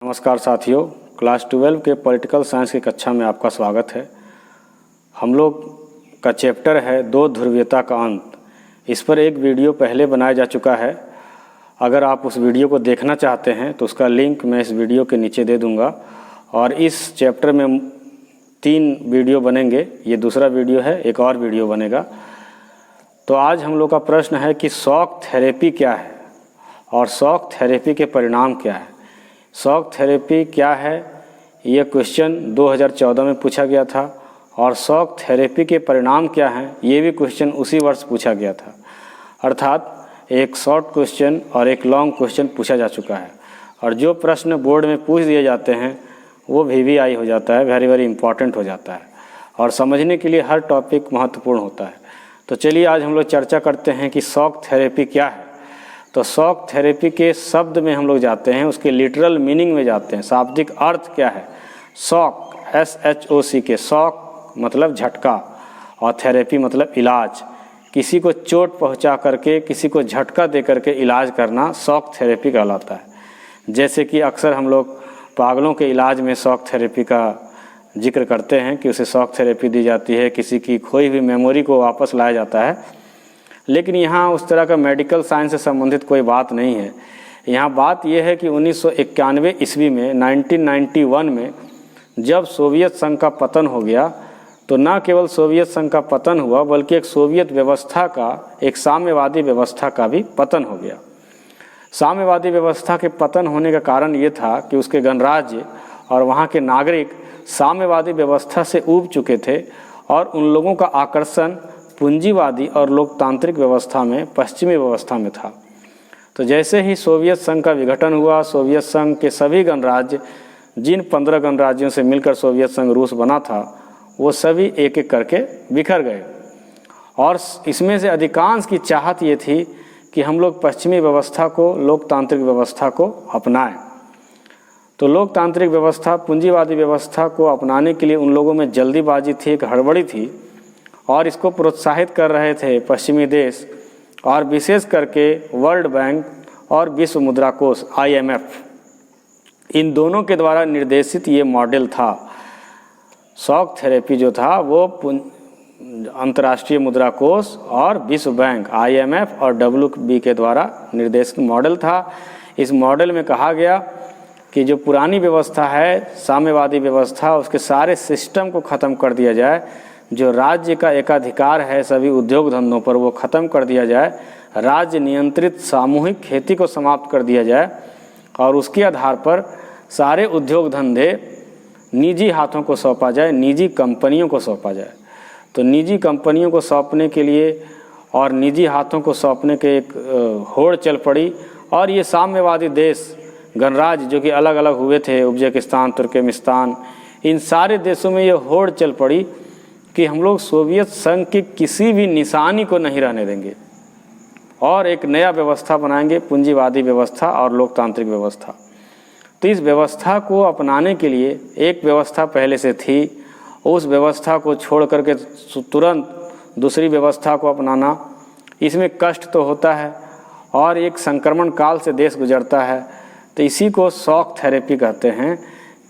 नमस्कार साथियों, क्लास 12 के पॉलिटिकल साइंस की कक्षा में आपका स्वागत है। हम लोग का चैप्टर है दो ध्रुवीयता का अंत। इस पर एक वीडियो पहले बनाया जा चुका है। अगर आप उस वीडियो को देखना चाहते हैं तो उसका लिंक मैं इस वीडियो के नीचे दे दूंगा। और इस चैप्टर में 3 वीडियो बनेंगे। ये दूसरा वीडियो है, एक और वीडियो बनेगा। तो आज हम लोग का प्रश्न है कि शॉक थेरेपी क्या है और शॉक थेरेपी के परिणाम क्या है। शॉक थेरेपी क्या है, यह क्वेश्चन 2014 में पूछा गया था और शॉक थेरेपी के परिणाम क्या हैं, ये भी क्वेश्चन उसी वर्ष पूछा गया था। अर्थात एक शॉर्ट क्वेश्चन और एक लॉन्ग क्वेश्चन पूछा जा चुका है। और जो प्रश्न बोर्ड में पूछ दिए जाते हैं वो VVI हो जाता है, वेरी इंपॉर्टेंट हो जाता है। और समझने के लिए हर टॉपिक महत्वपूर्ण होता है। तो चलिए आज हम लोग चर्चा करते हैं कि शॉक थेरेपी क्या है। तो शॉक थेरेपी के शब्द में हम लोग जाते हैं, उसके लिटरल मीनिंग में जाते हैं। शाब्दिक अर्थ क्या है। शॉक SHOC के शॉक मतलब झटका और थेरेपी मतलब इलाज। किसी को चोट पहुंचा करके, किसी को झटका दे करके इलाज करना शॉक थेरेपी कहलाता है। जैसे कि अक्सर हम लोग पागलों के इलाज में शॉक थेरेपी का जिक्र करते हैं कि उसे शॉक थेरेपी दी जाती है, किसी की खोई हुई मेमोरी को वापस लाया जाता है। लेकिन यहाँ उस तरह का मेडिकल साइंस से संबंधित कोई बात नहीं है। यहाँ बात यह है कि 1991 ईस्वी में 1991 में जब सोवियत संघ का पतन हो गया, तो न केवल सोवियत संघ का पतन हुआ बल्कि एक सोवियत व्यवस्था का, एक साम्यवादी व्यवस्था का भी पतन हो गया। साम्यवादी व्यवस्था के पतन होने का कारण ये था कि उसके गणराज्य और वहाँ के नागरिक साम्यवादी व्यवस्था से ऊब चुके थे और उन लोगों का आकर्षण पूंजीवादी और लोकतांत्रिक व्यवस्था में, पश्चिमी व्यवस्था में था। तो जैसे ही सोवियत संघ का विघटन हुआ, सोवियत संघ के सभी गणराज्य, जिन 15 गणराज्यों से मिलकर सोवियत संघ रूस बना था, वो सभी एक एक करके बिखर गए। और इसमें से अधिकांश की चाहत ये थी कि हम लोग पश्चिमी व्यवस्था को, लोकतांत्रिक व्यवस्था को अपनाएं। तो लोकतांत्रिक व्यवस्था, पूंजीवादी व्यवस्था को अपनाने के लिए उन लोगों में जल्दीबाजी थी, एक हड़बड़ी थी और इसको प्रोत्साहित कर रहे थे पश्चिमी देश और विशेष करके वर्ल्ड बैंक और विश्व मुद्रा कोष IMF। इन दोनों के द्वारा निर्देशित ये मॉडल था। शॉक थेरेपी जो था वो अंतर्राष्ट्रीय मुद्रा कोष और विश्व बैंक IMF और WB के द्वारा निर्देशित मॉडल था। इस मॉडल में कहा गया कि जो पुरानी व्यवस्था है, साम्यवादी व्यवस्था, उसके सारे सिस्टम को ख़त्म कर दिया जाए। जो राज्य का एकाधिकार है सभी उद्योग धंधों पर, वो ख़त्म कर दिया जाए। राज्य नियंत्रित सामूहिक खेती को समाप्त कर दिया जाए और उसके आधार पर सारे उद्योग धंधे निजी हाथों को सौंपा जाए, निजी कंपनियों को सौंपा जाए। तो निजी कंपनियों को सौंपने के लिए और निजी हाथों को सौंपने के एक होड़ चल पड़ी। और ये साम्यवादी देश, गणराज्य जो कि अलग अलग हुए थे, उज्बेकिस्तान, तुर्कमेनिस्तान, इन सारे देशों में ये होड़ चल पड़ी कि हम लोग सोवियत संघ की किसी भी निशानी को नहीं रहने देंगे और एक नया व्यवस्था बनाएंगे, पूंजीवादी व्यवस्था और लोकतांत्रिक व्यवस्था। तो इस व्यवस्था को अपनाने के लिए एक व्यवस्था पहले से थी, उस व्यवस्था को छोड़ करके तुरंत दूसरी व्यवस्था को अपनाना, इसमें कष्ट तो होता है और एक संक्रमण काल से देश गुजरता है। तो इसी को शॉक थेरेपी कहते हैं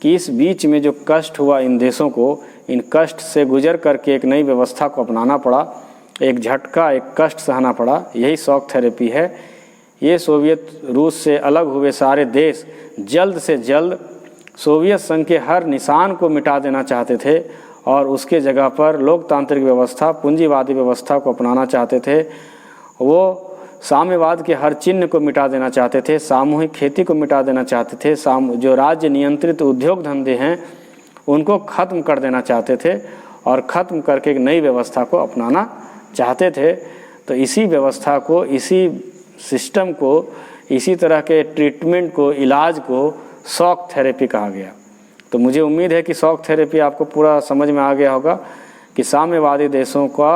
कि इस बीच में जो कष्ट हुआ इन देशों को, इन कष्ट से गुजर करके एक नई व्यवस्था को अपनाना पड़ा, एक झटका, एक कष्ट सहना पड़ा, यही शॉक थेरेपी है। ये सोवियत रूस से अलग हुए सारे देश जल्द से जल्द सोवियत संघ के हर निशान को मिटा देना चाहते थे और उसके जगह पर लोकतांत्रिक व्यवस्था, पूंजीवादी व्यवस्था को अपनाना चाहते थे। वो साम्यवाद के हर चिन्ह को मिटा देना चाहते थे, सामूहिक खेती को मिटा देना चाहते थे, जो राज्य नियंत्रित उद्योग धंधे हैं उनको ख़त्म कर देना चाहते थे और ख़त्म करके एक नई व्यवस्था को अपनाना चाहते थे। तो इसी व्यवस्था को, इसी सिस्टम को, इसी तरह के ट्रीटमेंट को, इलाज को शॉक थेरेपी कहा गया। तो मुझे उम्मीद है कि शॉक थेरेपी आपको पूरा समझ में आ गया होगा कि साम्यवादी देशों का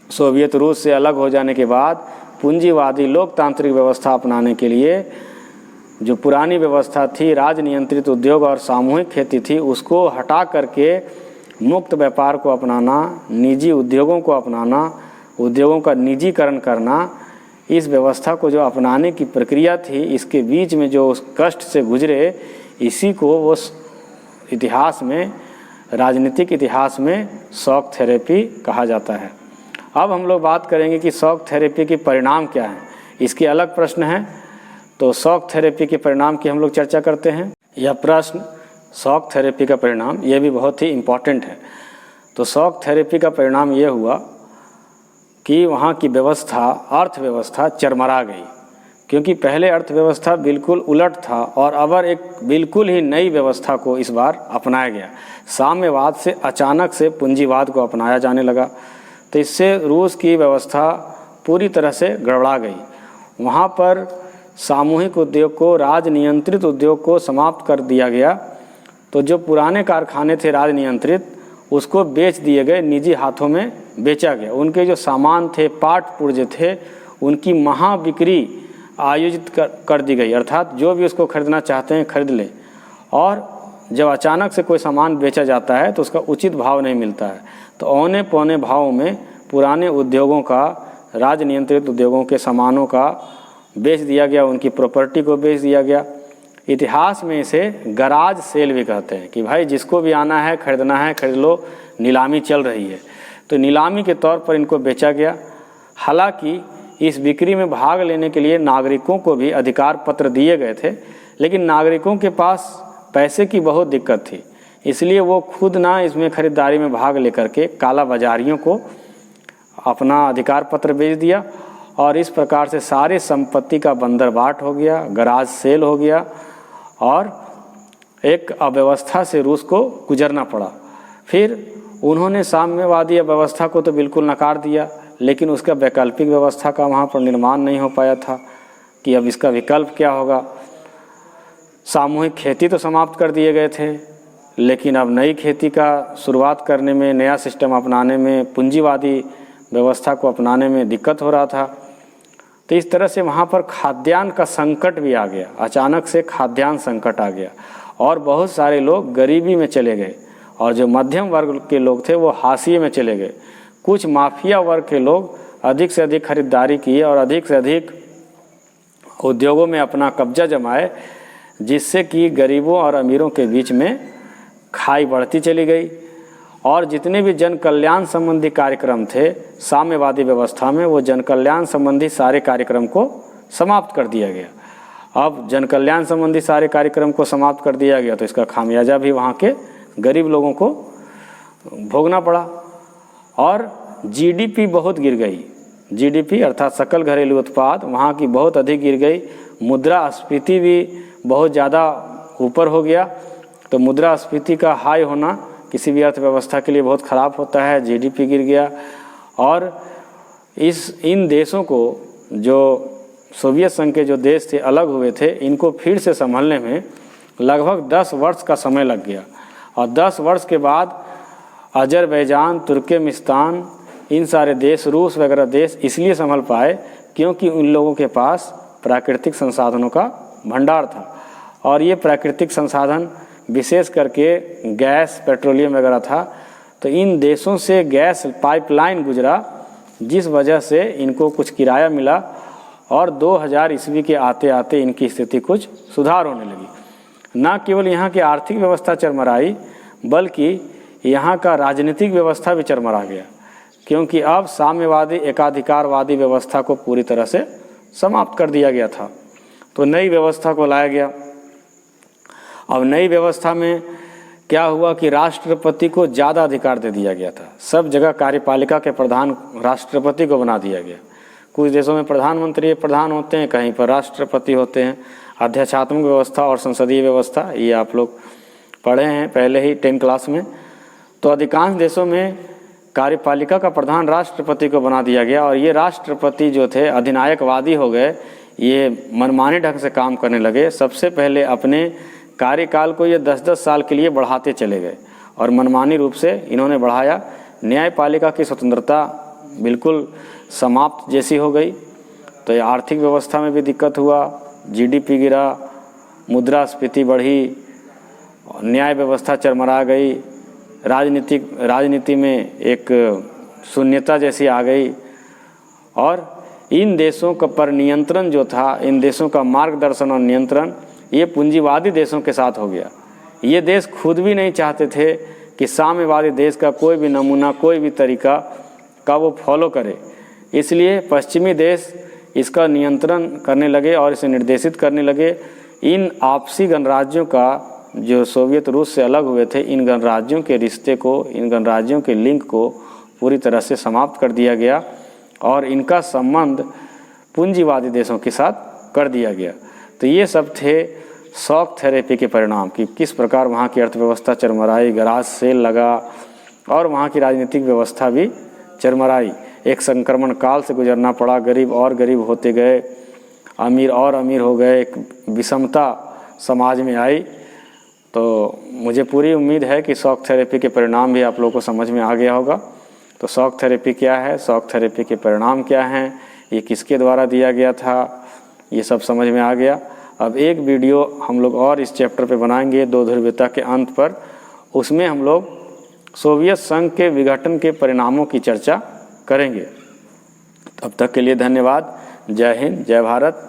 सोवियत रूस से अलग हो जाने के बाद पूंजीवादी लोकतांत्रिक व्यवस्था अपनाने के लिए जो पुरानी व्यवस्था थी, राज नियंत्रित उद्योग और सामूहिक खेती थी, उसको हटा करके मुक्त व्यापार को अपनाना, निजी उद्योगों को अपनाना, उद्योगों का निजीकरण करना, इस व्यवस्था को जो अपनाने की प्रक्रिया थी, इसके बीच में जो उस कष्ट से गुजरे, इसी को वो इतिहास में, राजनीतिक इतिहास में शॉक थेरेपी कहा जाता है। अब हम लोग बात करेंगे कि शॉक थेरेपी के परिणाम क्या हैं। इसके अलग प्रश्न हैं, तो शॉक थेरेपी के परिणाम की हम लोग चर्चा करते हैं। यह प्रश्न शॉक थेरेपी का परिणाम, यह भी बहुत ही इम्पॉर्टेंट है। तो शॉक थेरेपी का परिणाम ये हुआ कि वहाँ की व्यवस्था, अर्थव्यवस्था चरमरा गई, क्योंकि पहले अर्थव्यवस्था बिल्कुल उलट था और अब एक बिल्कुल ही नई व्यवस्था को इस बार अपनाया गया। साम्यवाद से अचानक से पूंजीवाद को अपनाया जाने लगा, तो इससे रूस की व्यवस्था पूरी तरह से गड़बड़ा गई। वहाँ पर सामूहिक उद्योग को, राजनियंत्रित उद्योग को समाप्त कर दिया गया। तो जो पुराने कारखाने थे राजनियंत्रित, उसको बेच दिए गए, निजी हाथों में बेचा गया। उनके जो सामान थे, पार्ट पुर्जे थे, उनकी महाबिक्री आयोजित कर दी गई, अर्थात जो भी उसको खरीदना चाहते हैं खरीद लें। और जब अचानक से कोई सामान बेचा जाता है तो उसका उचित भाव नहीं मिलता है, तो औने पौने भावों में पुराने उद्योगों का, राजनियंत्रित उद्योगों के सामानों का बेच दिया गया, उनकी प्रॉपर्टी को बेच दिया गया। इतिहास में इसे गराज सेल भी कहते हैं कि भाई जिसको भी आना है, खरीदना है, खरीद लो, नीलामी चल रही है। तो नीलामी के तौर पर इनको बेचा गया। हालांकि इस बिक्री में भाग लेने के लिए नागरिकों को भी अधिकार पत्र दिए गए थे, लेकिन नागरिकों के पास पैसे की बहुत दिक्कत थी, इसलिए वो खुद ना इसमें खरीदारी में भाग लेकर के काला बाजारियों को अपना अधिकार पत्र बेच दिया, और इस प्रकार से सारे संपत्ति का बंदरबाट हो गया, गराज सेल हो गया, और एक अव्यवस्था से रूस को गुजरना पड़ा। फिर उन्होंने साम्यवादी अव्यवस्था को तो बिल्कुल नकार दिया, लेकिन उसका वैकल्पिक व्यवस्था का वहाँ पर निर्माण नहीं हो पाया था कि अब इसका विकल्प क्या होगा। सामूहिक खेती तो समाप्त कर दिए गए थे, लेकिन अब नई खेती का शुरुआत करने में, नया सिस्टम अपनाने में, पूंजीवादी व्यवस्था को अपनाने में दिक्कत हो रहा था। तो इस तरह से वहाँ पर खाद्यान्न का संकट भी आ गया, अचानक से खाद्यान्न संकट आ गया, और बहुत सारे लोग गरीबी में चले गए, और जो मध्यम वर्ग के लोग थे वो हाशिए में चले गए। कुछ माफिया वर्ग के लोग अधिक से अधिक खरीदारी किए और अधिक से अधिक उद्योगों में अपना कब्जा जमाए, जिससे कि गरीबों और अमीरों के बीच में खाई बढ़ती चली गई। और जितने भी जन कल्याण संबंधी कार्यक्रम थे साम्यवादी व्यवस्था में, वो जन कल्याण संबंधी सारे कार्यक्रम को समाप्त कर दिया गया। अब जन कल्याण संबंधी सारे कार्यक्रम को समाप्त कर दिया गया, तो इसका खामियाजा भी वहाँ के गरीब लोगों को भोगना पड़ा। और जीडीपी बहुत गिर गई, जीडीपी अर्थात सकल घरेलू उत्पाद वहाँ की बहुत अधिक गिर गई। मुद्रास्फीति भी बहुत ज़्यादा ऊपर हो गया। तो मुद्रास्फीति का हाई होना किसी भी अर्थव्यवस्था के लिए बहुत ख़राब होता है। जीडीपी गिर गया, और इन देशों को, जो सोवियत संघ के जो देश थे, अलग हुए थे, इनको फिर से संभलने में लगभग 10 वर्ष का समय लग गया। और 10 वर्ष के बाद अजरबैजान, तुर्कमेनिस्तान, इन सारे देश, रूस वगैरह देश इसलिए संभल पाए क्योंकि उन लोगों के पास प्राकृतिक संसाधनों का भंडार था। और ये प्राकृतिक संसाधन विशेष करके गैस, पेट्रोलियम वगैरह था। तो इन देशों से गैस पाइपलाइन गुजरा, जिस वजह से इनको कुछ किराया मिला, और 2000 ईस्वी के आते आते इनकी स्थिति कुछ सुधार होने लगी। न केवल यहाँ की आर्थिक व्यवस्था चरमराई, बल्कि यहाँ का राजनीतिक व्यवस्था भी चरमरा गया, क्योंकि अब साम्यवादी एकाधिकारवादी व्यवस्था को पूरी तरह से समाप्त कर दिया गया था। तो नई व्यवस्था को लाया गया। अब नई व्यवस्था में क्या हुआ कि राष्ट्रपति को ज़्यादा अधिकार दे दिया गया था। सब जगह कार्यपालिका के प्रधान राष्ट्रपति को बना दिया गया। कुछ देशों में प्रधानमंत्री प्रधान होते हैं, कहीं पर राष्ट्रपति होते हैं। अध्यक्षात्मक व्यवस्था और संसदीय व्यवस्था, ये आप लोग पढ़े हैं पहले ही 10 क्लास में। तो अधिकांश देशों में कार्यपालिका का प्रधान राष्ट्रपति को बना दिया गया, और ये राष्ट्रपति जो थे अधिनायकवादी हो गए। ये मनमाने ढंग से काम करने लगे। सबसे पहले अपने कार्यकाल को ये 10-10 साल के लिए बढ़ाते चले गए, और मनमानी रूप से इन्होंने बढ़ाया। न्यायपालिका की स्वतंत्रता बिल्कुल समाप्त जैसी हो गई। तो ये आर्थिक व्यवस्था में भी दिक्कत हुआ, जीडीपी गिरा, मुद्रास्फीति बढ़ी, न्याय व्यवस्था चरमरा गई, राजनीति में एक शून्यता जैसी आ गई। और इन देशों का पर नियंत्रण जो था, इन देशों का मार्गदर्शन और नियंत्रण ये पूंजीवादी देशों के साथ हो गया। ये देश खुद भी नहीं चाहते थे कि साम्यवादी देश का कोई भी नमूना, कोई भी तरीका का वो फॉलो करे। इसलिए पश्चिमी देश इसका नियंत्रण करने लगे और इसे निर्देशित करने लगे। इन आपसी गणराज्यों का, जो सोवियत रूस से अलग हुए थे, इन गणराज्यों के रिश्ते को, इन गणराज्यों के लिंक को पूरी तरह से समाप्त कर दिया गया और इनका संबंध पूंजीवादी देशों के साथ कर दिया गया। तो ये सब थे शॉक थेरेपी के परिणाम कि किस प्रकार वहाँ की अर्थव्यवस्था चरमराई, गराज सेल लगा और वहाँ की राजनीतिक व्यवस्था भी चरमराई। एक संक्रमण काल से गुजरना पड़ा, गरीब और गरीब होते गए, अमीर और अमीर हो गए, एक विषमता समाज में आई। तो मुझे पूरी उम्मीद है कि शॉक थेरेपी के परिणाम भी आप लोगों को समझ में आ गया होगा। तो शॉक थेरेपी क्या है, शॉक थेरेपी के परिणाम क्या हैं, ये किसके द्वारा दिया गया था, ये सब समझ में आ गया। अब एक वीडियो हम लोग और इस चैप्टर पे बनाएंगे, दो ध्रुवीयता के अंत पर। उसमें हम लोग सोवियत संघ के विघटन के परिणामों की चर्चा करेंगे। तब तक के लिए धन्यवाद। जय हिंद, जय भारत।